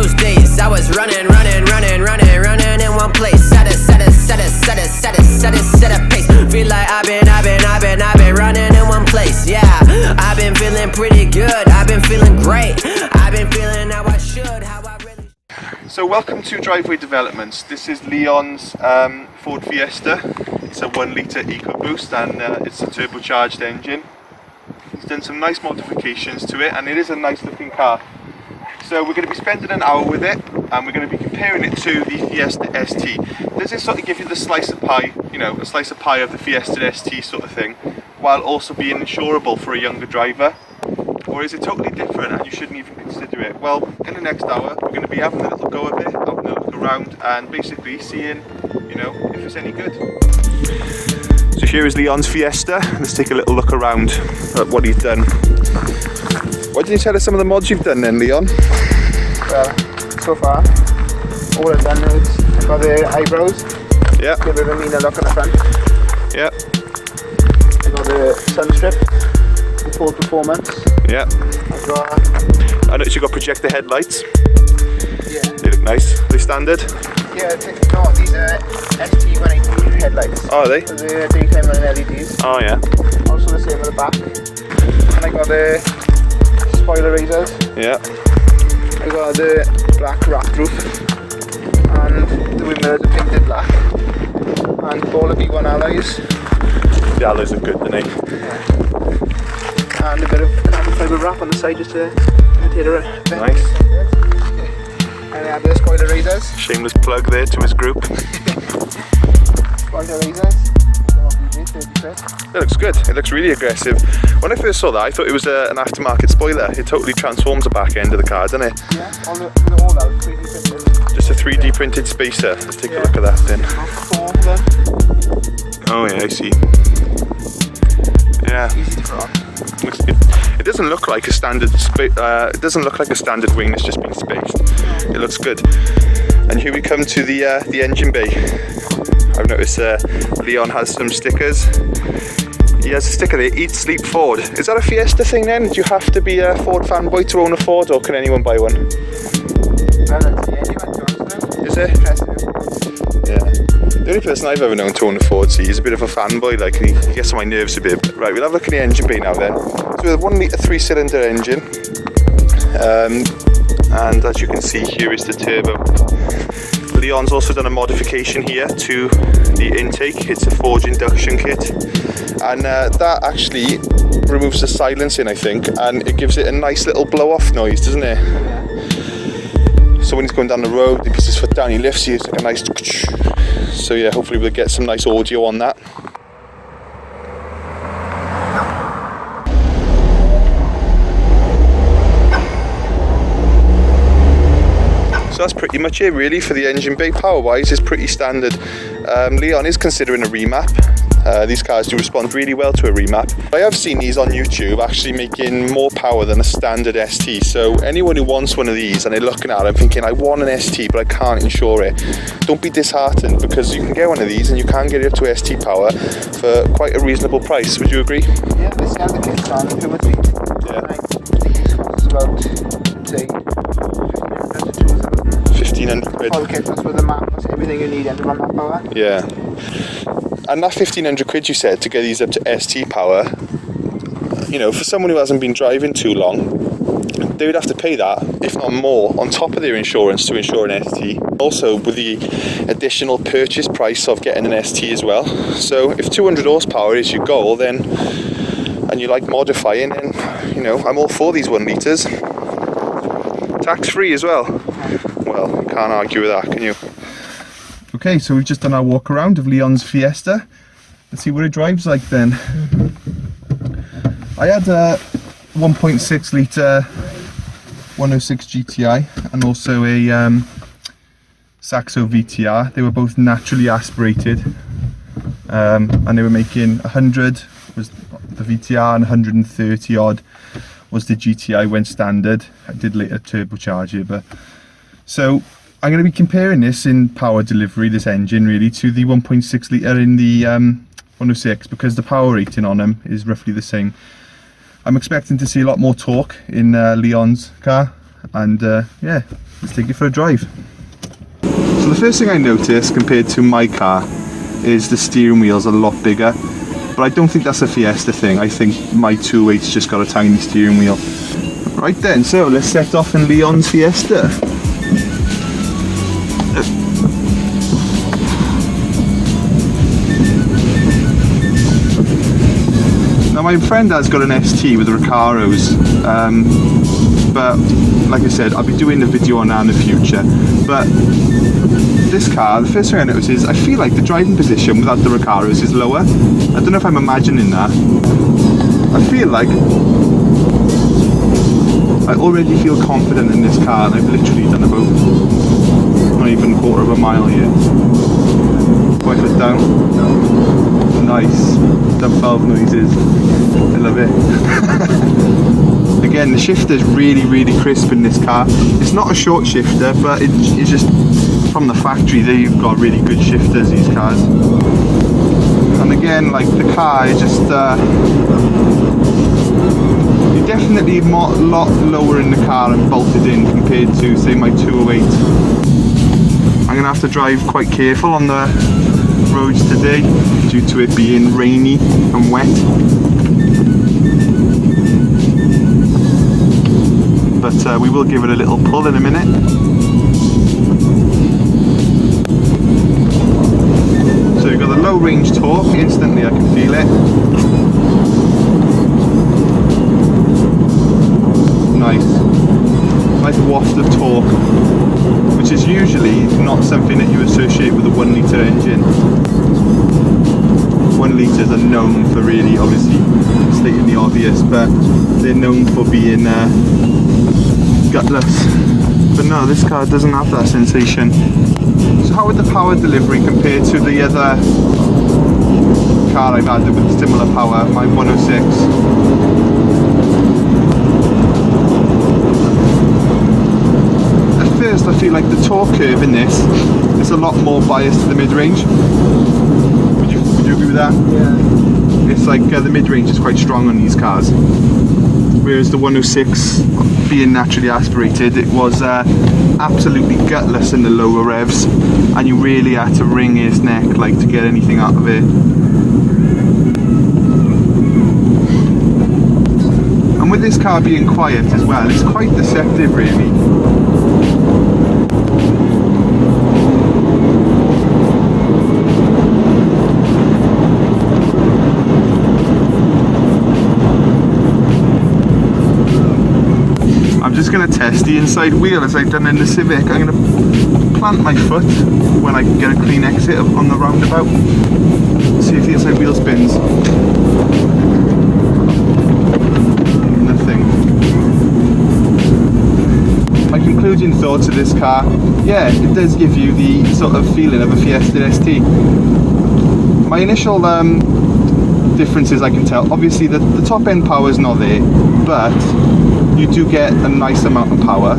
those days I was running in one place. Set a pace. Feel like I've been running in one place. Yeah, I've been feeling pretty good. I've been feeling great. I've been feeling how I should, how I really. So welcome to Driveway Developments. This is Leon's Ford Fiesta. It's a 1 litre EcoBoost and it's a turbocharged engine. He's done some nice modifications to it and it is a nice looking car. So we're going to be spending an hour with it and we're going to be comparing it to the Fiesta ST. Does this sort of give you the slice of pie, you know, a slice of pie of the Fiesta ST sort of thing, while also being insurable for a younger driver? Or is it totally different and you shouldn't even consider it? Well, in the next hour we're going to be having a little go of it, having a look around and basically seeing, you know, if it's any good. So here is Leon's Fiesta. Let's take a little look around at what he's done. Why didn't you tell us some of the mods you've done then, Leon? Well, so far, all I've done is I've got the eyebrows. Yeah. Give it a meaner look on the front. Yeah. I've got the sun strip, the Ford Performance. Yeah. I've got... I noticed you got projector headlights. Yeah. They look nice. Are they standard? Yeah, no, these are ST180 headlights. Oh, are they? So they're daytime running LEDs. Oh, yeah. Also the same at the back. And I got the spoiler razors. Yeah. I got the black wrapped roof. And the wing mirrors are painted black. And all the B1 alloys. The alloys are good, aren't they? Yeah. And a bit of carbon fibre wrap on the side just to imitate a bit. Nice. And I have the spoiler razors. Shameless plug there to his group. Spoiler razors. It looks good. It looks really aggressive. When I first saw that, I thought it was an aftermarket spoiler. It totally transforms the back end of the car, doesn't it? Yeah, all that 3D printed. Just a 3D printed spacer. Let's take a look at that then. Oh yeah, I see. Yeah. It doesn't look like a standard. It doesn't look like a standard wing that's just been spaced. It looks good. And here we come to the engine bay. I've noticed Leon has some stickers. He has a sticker there, Eat Sleep Ford. Is that a Fiesta thing then? Do you have to be a Ford fanboy to own a Ford or can anyone buy one? Is it? Yeah. The only person I've ever known to own a Ford, see, he's a bit of a fanboy, like he gets on my nerves a bit. Right, we'll have a look at the engine bay now then. So with a 1 litre 3-cylinder engine. And as you can see, here is the turbo. Leon's also done a modification here to the intake. It's a Ford induction kit and that actually removes the silencing, I think, and it gives it a nice little blow-off noise, doesn't it? Yeah. So when he's going down the road, he puts his foot down, he lifts, it's like a nice... So yeah, hopefully we'll get some nice audio on that. So that's pretty much it really for the engine bay. Power wise is pretty standard. Leon is considering a remap. These cars do respond really well to a remap. I have seen these on YouTube actually making more power than a standard ST. So anyone who wants one of these and they're looking at it and thinking I want an ST but I can't insure it, don't be disheartened because you can get one of these and you can get it up to ST power for quite a reasonable price. Would you agree? Yeah, this is the kit on the Plymouth. Yeah. I think it costs about, say, 1,500 quid. Full kit, that's with the map, that's everything you need to run that power. Yeah. And that 1,500 quid you said to get these up to ST power, you know, for someone who hasn't been driving too long, they would have to pay that, if not more, on top of their insurance to insure an ST. Also with the additional purchase price of getting an ST as well. So if 200 horsepower is your goal, then, and you like modifying, then, you know, I'm all for these 1 litres. Tax free as well. Well, you can't argue with that, can you? Okay, so we've just done our walk around of Leon's Fiesta. Let's see what it drives like then. I had a 1.6 litre 106 GTI and also a Saxo VTR. They were both naturally aspirated and they were making 100 was the VTR and 130 odd was the GTI when standard. I did later turbocharge it, but so I'm going to be comparing this in power delivery, this engine really, to the 1.6 litre in the 106 because the power rating on them is roughly the same. I'm expecting to see a lot more torque in Leon's car and yeah, let's take it for a drive. So the first thing I noticed compared to my car is the steering wheel's a lot bigger, but I don't think that's a Fiesta thing. I think my 2.8's just got a tiny steering wheel. Right then, so let's set off in Leon's Fiesta. Now my friend has got an ST with the Recaros, but like I said, I'll be doing a video on that in the future. But this car, the first thing I noticed is I feel like the driving position without the Recaros is lower. I don't know if I'm imagining that. I feel like I already feel confident in this car, and I've literally done about not even a quarter of a mile yet. Quite foot down. Nice. Dump valve noises. I love it. Again, the shifter's really crisp in this car. It's not a short shifter, but it's just from the factory they've got really good shifters, these cars. And again, like the car is just you're definitely a lot lower in the car and bolted in compared to say my 208. I'm gonna have to drive quite careful on the roads today due to it being rainy and wet. But we will give it a little pull in a minute. So we've got the low range torque, instantly I can feel it. Nice waft of torque, which is usually not something that you associate with a 1 litre engine. 1 litres are known for really, obviously, stating the obvious, but they're known for being gutless. But no, this car doesn't have that sensation. So how would the power delivery compare to the other car I've had with similar power, my 106? I feel like the torque curve in this is a lot more biased to the mid-range. Would you agree with that? Yeah. It's like the mid-range is quite strong on these cars, whereas the 106, being naturally aspirated, it was absolutely gutless in the lower revs, and you really had to wring its neck like to get anything out of it. And with this car being quiet as well, it's quite deceptive really. I'm just going to test the inside wheel as I've done in the Civic. I'm going to plant my foot when I can get a clean exit on the roundabout. See if the inside wheel spins. Nothing. My concluding thoughts of this car, yeah, it does give you the sort of feeling of a Fiesta ST. My initial differences I can tell, obviously the top end power is not there, but you do get a nice amount of power,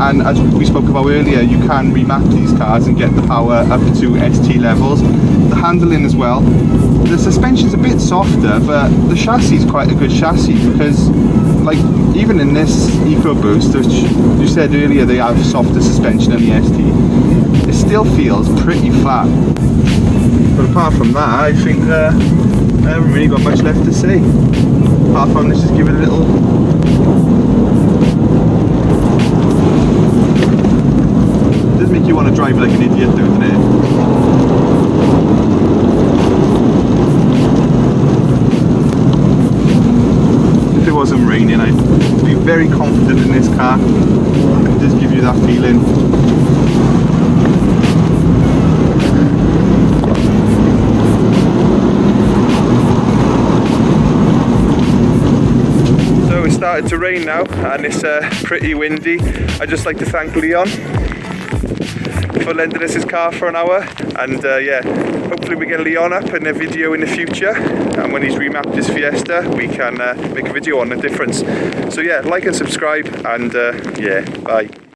and as we spoke about earlier, you can remap these cars and get the power up to ST levels. The handling as well, the suspension's a bit softer, but the chassis is quite a good chassis, because like even in this EcoBoost, which you said earlier they have softer suspension than the ST, it still feels pretty flat. But apart from that, I think I haven't really got much left to say. Apart from let's just give it a little. It does make you want to drive like an idiot, doesn't it? If it wasn't raining, I'd be very confident in this car. It does give you that feeling. It's started to rain now and it's pretty windy. I'd just like to thank Leon for lending us his car for an hour, and yeah, hopefully we get Leon up in a video in the future, and when he's remapped his Fiesta we can make a video on the difference. So yeah, like and subscribe, and yeah, bye.